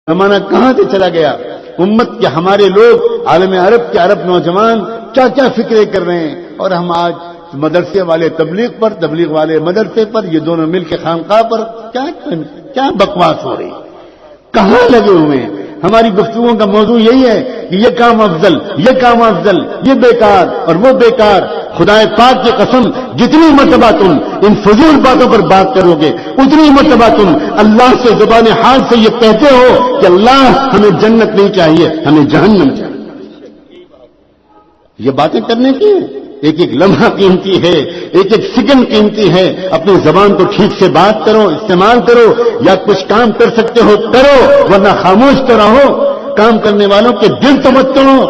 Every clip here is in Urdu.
زمانہ کہاں سے چلا گیا؟ امت کے ہمارے لوگ عالم عرب کے عرب نوجوان کیا کیا فکریں کر رہے ہیں، اور ہم آج مدرسے والے تبلیغ پر، تبلیغ والے مدرسے پر، یہ دونوں مل کے خانقاہ پر کیا بکواس ہو رہی، کہاں لگے ہوئے ہیں؟ ہماری گفتگو کا موضوع یہی ہے کہ یہ کام افضل، یہ کام افضل، یہ بیکار اور وہ بیکار۔ خدا پاک کی قسم، جتنی مرتبہ تم ان فضول باتوں پر بات کرو گے، اتنی مرتبہ تم اللہ سے زبان حال سے یہ کہتے ہو کہ اللہ ہمیں جنت نہیں چاہیے، ہمیں جہنم چاہیے۔ یہ باتیں کرنے کی ایک ایک لمحہ قیمتی ہے، ایک ایک سیکنڈ قیمتی ہے۔ اپنی زبان کو ٹھیک سے بات کرو، استعمال کرو، یا کچھ کام کر سکتے ہو کرو، ورنہ خاموش تو رہو۔ کام کرنے والوں کے دل تو مت توڑو۔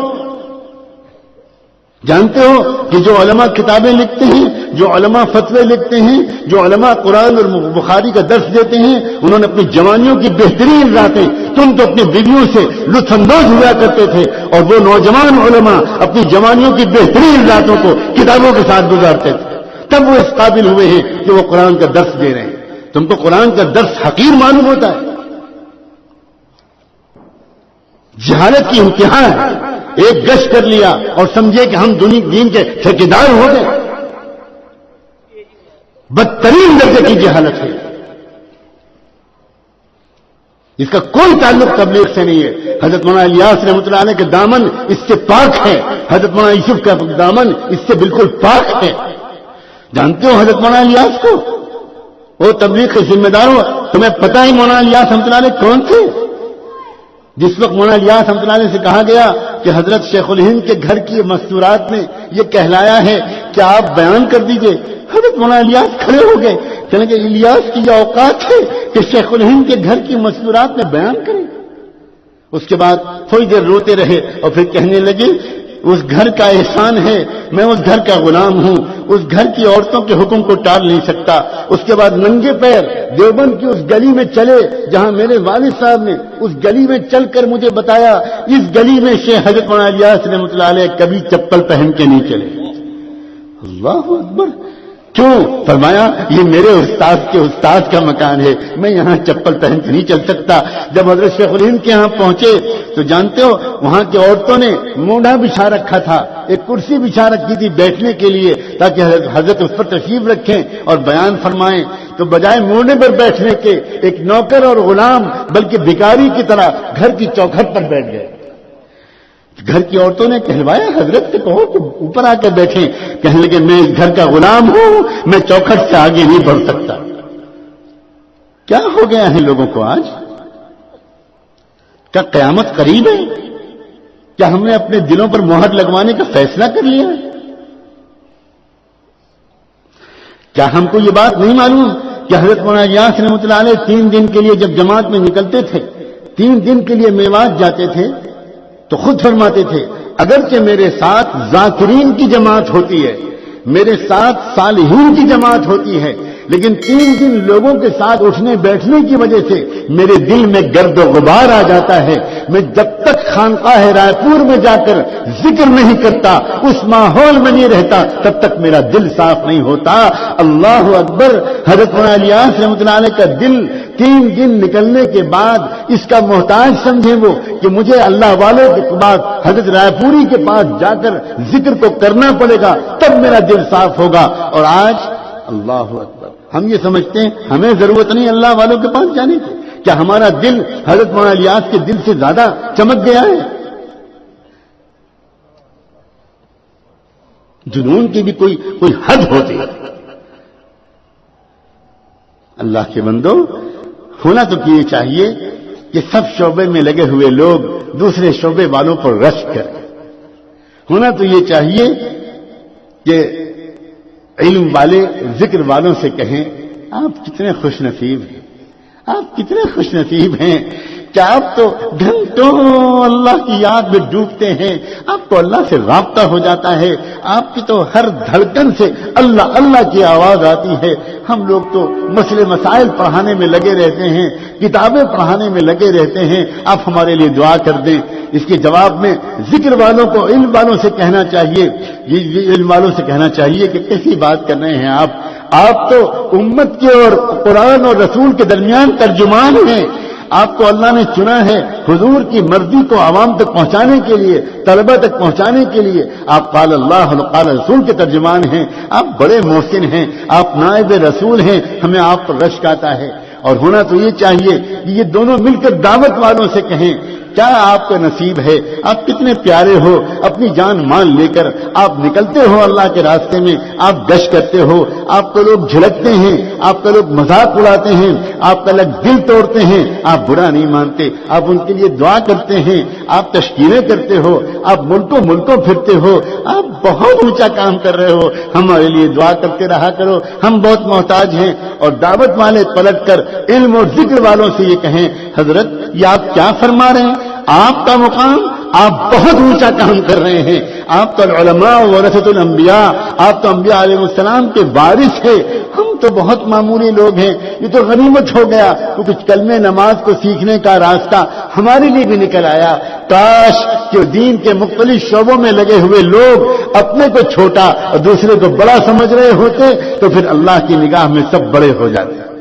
جانتے ہو کہ جو علماء کتابیں لکھتے ہیں، جو علماء فتوے لکھتے ہیں، جو علماء قرآن اور بخاری کا درس دیتے ہیں، انہوں نے اپنی جوانیوں کی بہترین راتیں، تم تو اپنی بیویوں سے لطف اندوز ہوا کرتے تھے، اور وہ نوجوان علماء اپنی جوانیوں کی بہترین راتوں کو کتابوں کے ساتھ گزارتے تھے، تب وہ اس قابل ہوئے ہیں کہ وہ قرآن کا درس دے رہے ہیں۔ تم کو قرآن کا درس حقیر معلوم ہوتا ہے؟ جہالت کی انتہا ہے۔ ایک گشت کر لیا اور سمجھے کہ ہم دین کے ٹھیکیدار ہو گئے، بدترین درجے کی جہالت ہے۔ اس کا کوئی تعلق تبلیغ سے نہیں ہے۔ حضرت مولانا الیاس رحمۃ اللہ علیہ کے دامن اس سے پاک ہے، حضرت مولانا یوسف کا دامن اس سے بالکل پاک ہے۔ جانتے ہو حضرت مولانا الیاس کو؟ وہ تبلیغ کے ذمہ دار ہو، تمہیں پتہ ہے مولانا الیاس رحمۃ اللہ علیہ کون تھے؟ جس وقت مولانا الیاس رحمۃ اللہ علیہ سے کہا گیا کہ حضرت شیخ الہند کے گھر کی مستورات میں یہ کہلایا ہے کہ آپ بیان کر دیجئے، حضرت مولانا الیاس کھڑے ہو گئے، کہنے کہ الیاس کی یہ اوقات ہے کہ شیخ الہند کے گھر کی مستورات میں بیان کریں۔ اس کے بعد تھوڑی دیر روتے رہے اور پھر کہنے لگے اس گھر کا احسان ہے، میں اس گھر کا غلام ہوں، اس گھر کی عورتوں کے حکم کو ٹال نہیں سکتا۔ اس کے بعد ننگے پیر دیوبند کی اس گلی میں چلے جہاں میرے والد صاحب نے اس گلی میں چل کر مجھے بتایا، اس گلی میں شیخ حضرت مولانا الیاس رحمۃ اللہ علیہ کبھی چپل پہن کے نہیں چلے۔ اللہ اکبر! کیوں؟ فرمایا یہ میرے استاد کے استاد کا مکان ہے، میں یہاں چپل پہن کے نہیں چل سکتا۔ جب حضرت شیخ الہند کے یہاں پہنچے تو جانتے ہو وہاں کی عورتوں نے مونڈھا بچھا رکھا تھا، ایک کرسی بچھا رکھی تھی بیٹھنے کے لیے تاکہ حضرت اس پر تشریف رکھیں اور بیان فرمائیں، تو بجائے مونڈے پر بیٹھنے کے ایک نوکر اور غلام بلکہ بھکاری کی طرح گھر کی چوکھٹ پر بیٹھ گئے۔ گھر کی عورتوں نے کہلوایا حضرت سے کہو کہ اوپر آ کے بیٹھیں، کہنے لگے میں اس گھر کا غلام ہوں، میں چوکھٹ سے آگے نہیں بڑھ سکتا۔ کیا ہو گیا ہے لوگوں کو آج؟ کیا قیامت قریب ہے؟ کیا ہم نے اپنے دلوں پر مہر لگوانے کا فیصلہ کر لیا ہے؟ کیا ہم کو یہ بات نہیں معلوم کہ حضرت مولانا الیاس رحمۃ اللہ علیہ 3 دن کے لیے جب جماعت میں نکلتے تھے، 3 دن کے لیے میوات جاتے تھے تو خود فرماتے تھے اگرچہ میرے ساتھ ذاکرین کی جماعت ہوتی ہے، میرے ساتھ صالحین کی جماعت ہوتی ہے، لیکن 3 دن لوگوں کے ساتھ اٹھنے بیٹھنے کی وجہ سے میرے دل میں گرد و غبار آ جاتا ہے۔ میں جب تک خانقاہ رائے پور میں جا کر ذکر نہیں کرتا، اس ماحول میں نہیں رہتا، تب تک میرا دل صاف نہیں ہوتا۔ اللہ اکبر! حضرت مولانا الیاس رحمۃ اللہ علیہ کا دل 3 دن نکلنے کے بعد اس کا محتاج سمجھے وہ کہ مجھے اللہ والوں کے بعد حضرت رائے پوری کے پاس جا کر ذکر کو کرنا پڑے گا، تب میرا دل صاف ہوگا۔ اور آج اللہ اکبر! ہم یہ سمجھتے ہیں ہمیں ضرورت نہیں اللہ والوں کے پاس جانے کی۔ کیا ہمارا دل حضرت مولانا الیاس کے دل سے زیادہ چمک گیا ہے؟ جنون کی بھی کوئی حد ہوتی ہے۔ اللہ کے بندو، ہونا تو یہ چاہیے کہ سب شعبے میں لگے ہوئے لوگ دوسرے شعبے والوں پر رشک کریں۔ ہونا تو یہ چاہیے کہ علم والے ذکر والوں سے کہیں آپ کتنے خوش نصیب ہیں، آپ کتنے خوش نصیب ہیں کہ آپ تو گھنٹوں اللہ کی یاد میں ڈوبتے ہیں، آپ کو اللہ سے رابطہ ہو جاتا ہے، آپ کی تو ہر دھڑکن سے اللہ اللہ کی آواز آتی ہے۔ ہم لوگ تو مسئلے مسائل پڑھانے میں لگے رہتے ہیں، کتابیں پڑھانے میں لگے رہتے ہیں، آپ ہمارے لیے دعا کر دیں۔ اس کے جواب میں ذکر والوں کو علم والوں سے کہنا چاہیے، علم والوں سے کہنا چاہیے کہ کیسی بات کر رہے ہیں آپ تو امت کے اور قرآن اور رسول کے درمیان ترجمان ہیں، آپ کو اللہ نے چنا ہے حضور کی مرضی کو عوام تک پہنچانے کے لیے، طلبہ تک پہنچانے کے لیے۔ آپ قال اللہ قال رسول کے ترجمان ہیں، آپ بڑے محسن ہیں، آپ نائب رسول ہیں، ہمیں آپ پر رشک آتا ہے۔ اور ہونا تو یہ چاہیے کہ یہ دونوں مل کر دعوت والوں سے کہیں کیا آپ کا نصیب ہے، آپ کتنے پیارے ہو، اپنی جان مان لے کر آپ نکلتے ہو اللہ کے راستے میں، آپ گشت کرتے ہو، آپ کو لوگ جھلکتے ہیں، آپ کا لوگ مذاق اڑاتے ہیں، آپ کا لوگ دل توڑتے ہیں، آپ برا نہیں مانتے، آپ ان کے لیے دعا کرتے ہیں، آپ تشکیلیں کرتے ہو، آپ ملکوں پھرتے ہو، آپ بہت اونچا کام کر رہے ہو، ہمارے لیے دعا کرتے رہا کرو، ہم بہت محتاج ہیں۔ اور دعوت والے پلٹ کر علم اور ذکر والوں سے یہ کہیں حضرت یہ آپ کیا فرما رہے ہیں، آپ کا مقام، آپ بہت اونچا کام کر رہے ہیں، آپ تو علماء ورثۃ الانبیاء، آپ تو انبیاء علیہ السلام کے وارث ہیں، ہم تو بہت معمولی لوگ ہیں، یہ تو غنیمت ہو گیا تو کچھ کلمہ نماز کو سیکھنے کا راستہ ہمارے لیے بھی نکل آیا۔ کاش کہ دین کے مختلف شعبوں میں لگے ہوئے لوگ اپنے کو چھوٹا اور دوسرے کو بڑا سمجھ رہے ہوتے تو پھر اللہ کی نگاہ میں سب بڑے ہو جاتے۔